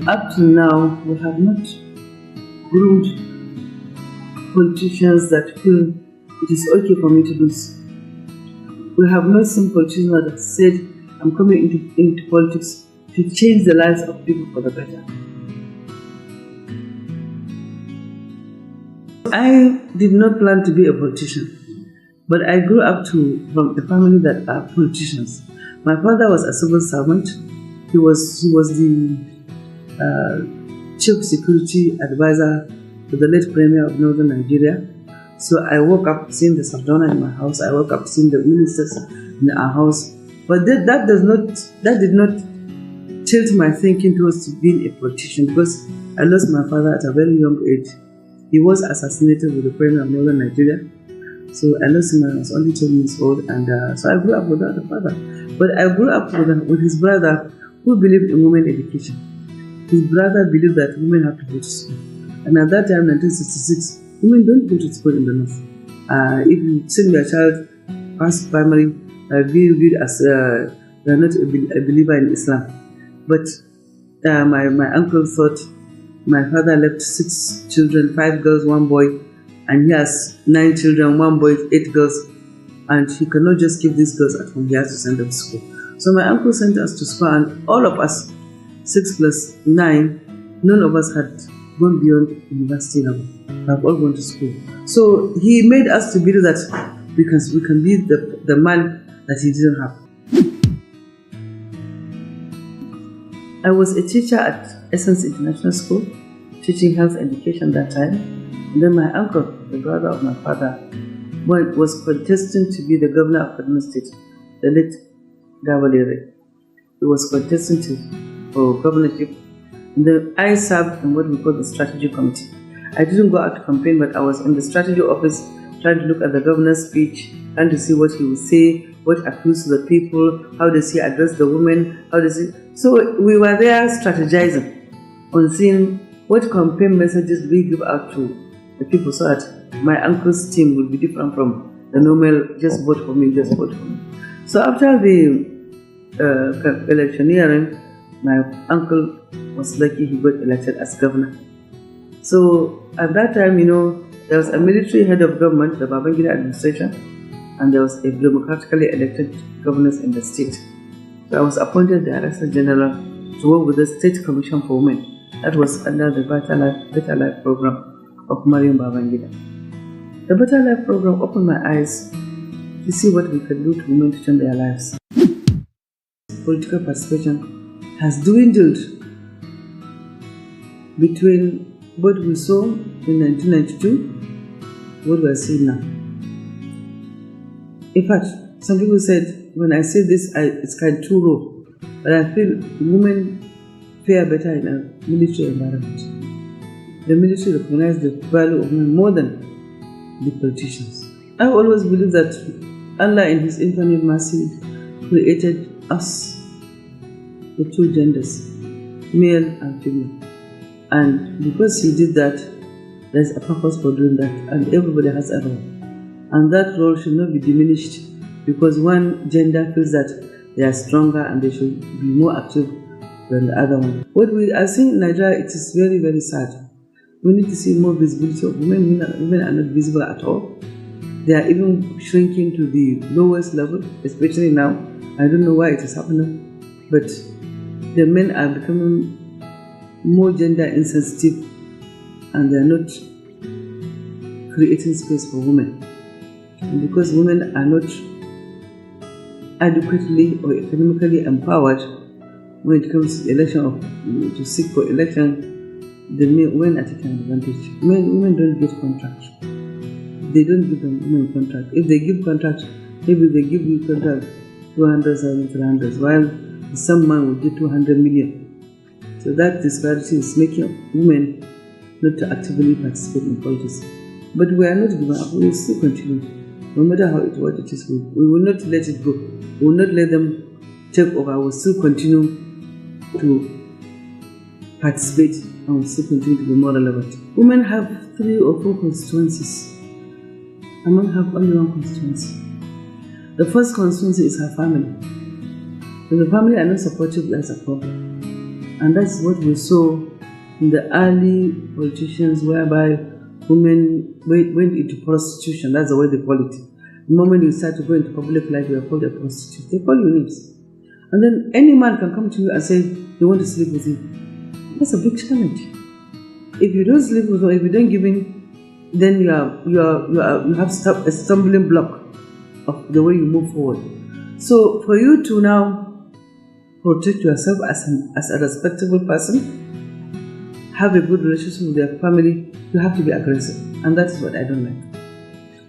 Up to now, we have not groomed politicians that feel it is okay for me to do so. We have not seen politicians that said, I'm coming into politics to change the lives of people for the better. I did not plan to be a politician, but I grew up from a family that are politicians. My father was a civil servant. He was the chief security advisor to the late premier of northern Nigeria. So I woke up seeing the Sardona in my house. I woke up seeing the ministers in our house. But that did not tilt my thinking towards being a politician, because I lost my father at a very young age. He was assassinated with the premier of northern Nigeria. So I lost him when I was only 10 years old, and so I grew up without a father. But I grew up with his brother, who believed in women education. His brother believed that women have to go to school. And at that time, 1966, women don't go to school in the north. If you send your child past primary, be viewed as they are not a believer in Islam. But my uncle thought my father left 6 children, 5 girls, 1 boy, and he has 9 children, 1 boy, 8 girls, and he cannot just keep these girls at home. He has to send them to school. So my uncle sent us to school, and all of us, 6 plus 9, none of us had gone beyond university level. We have all gone to school. So he made us to believe that we can be the man that he didn't have. I was a teacher at Essence International School, teaching health education that time. And then my uncle, the brother of my father, was contesting to be the governor of Kaduna State, the late Gavalere. He was contesting for governorship. And then I served in what we call the strategy committee. I didn't go out to campaign, but I was in the strategy office trying to look at the governor's speech, trying to see what he would say, what appeals to the people, how does he address the women, So we were there strategizing on seeing what campaign messages we give out to the people, so that my uncle's team would be different from the normal, just vote for me, just vote for me. So after the electioneering, my uncle was lucky he got elected as governor. So at that time, there was a military head of government, the Babangida administration, and there was a democratically elected governors in the state. So I was appointed the Director General to work with the State Commission for Women. That was under the Better Life program of Mariam Babangida. The Better Life program opened my eyes to see what we could do to women to change their lives. Political participation has dwindled between what we saw in 1992 and what we are seeing now. In fact, some people said, when I say this, it's kind of too raw, but I feel women fare better in a military environment. The military recognizes the value of women more than the politicians. I always believe that Allah in His infinite mercy created us, the 2 genders, male and female. And because He did that, there's a purpose for doing that, and everybody has a role. And that role should not be diminished because one gender feels that they are stronger and they should be more active than the other one. What we are seeing in Nigeria, it is very, very sad. We need to see more visibility of women. Women are not visible at all. They are even shrinking to the lowest level, especially now. I don't know why it is happening, but the men are becoming more gender insensitive and they are not creating space for women. And because women are not adequately or economically empowered when it comes to election to seek for election, the men are taking advantage. Women don't get contracts. They don't give them women contract. If they give contract, maybe they give you contract 200,000, 300, while some man will get 200 million. So that disparity is making women not to actively participate in politics. But we are not giving up. We will still continue. No matter what it is, we will not let it go. We will not let them take over. We will still continue to participate and we will still continue to be more relevant. Women have 3 or 4 constituencies. A man have only 1 constituency. The first constituency is her family. When the family are not supportive, that's a problem. And that's what we saw in the early politicians, whereby women went into prostitution. That's the way they call it. The moment you start to go into public life, you are called a prostitute. They call you names. And then any man can come to you and say, they want to sleep with you. That's a big challenge. If you don't sleep with them, if you don't give in, then you have a stumbling block of the way you move forward. So for you to now protect yourself as a respectable person, have a good relationship with your family, you have to be aggressive. And that is what I don't like.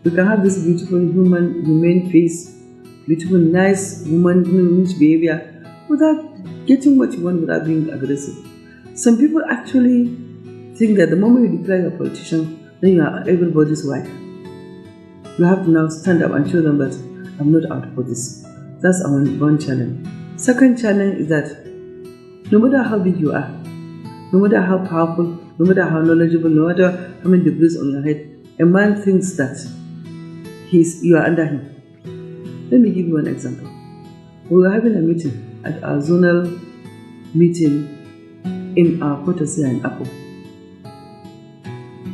You can have this beautiful human, humane face, beautiful, nice woman, nice behavior, without getting what you want, without being aggressive. Some people actually think that the moment you declare you're a politician, then you are everybody's wife. You have to now stand up and show them that I'm not out for this. That's our one challenge. Second challenge is that no matter how big you are, no matter how powerful, no matter how knowledgeable, no matter how many degrees on your head, a man thinks that you are under him. Let me give you an example. We were having a meeting at our zonal meeting in our quarters here in Apple.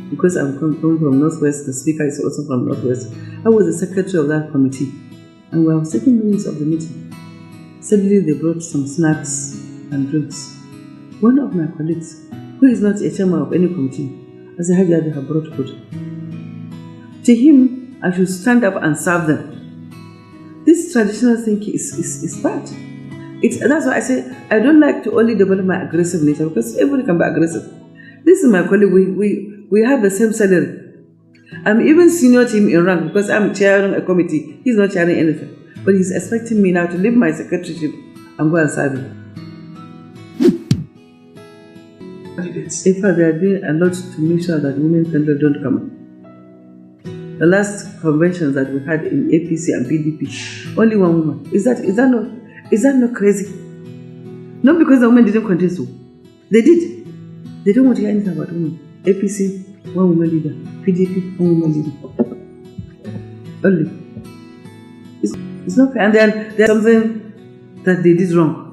Because I'm coming from Northwest, the speaker is also from Northwest. I was the secretary of that committee, and we were taking minutes of the meeting. Suddenly they brought some snacks and drinks. One of my colleagues, who is not a chairman of any committee, I said, they have brought food. To him, I should stand up and serve them. This traditional thinking is bad. That's why I say I don't like to only develop my aggressive nature, because everybody can be aggressive. This is my colleague, we have the same salary. I'm even senior to him in rank because I'm chairing a committee. He's not chairing anything. But he's expecting me now to leave my secretaryship and go and serve him. In fact, they are doing a lot to make sure that women don't come. The last conventions that we had in APC and PDP, only one woman. Is that not crazy? Not because the women didn't contest. They did. They don't want to hear anything about women. APC, one woman leader. PDP, one woman leader. Only. It's not fair. And then there's something that they did wrong.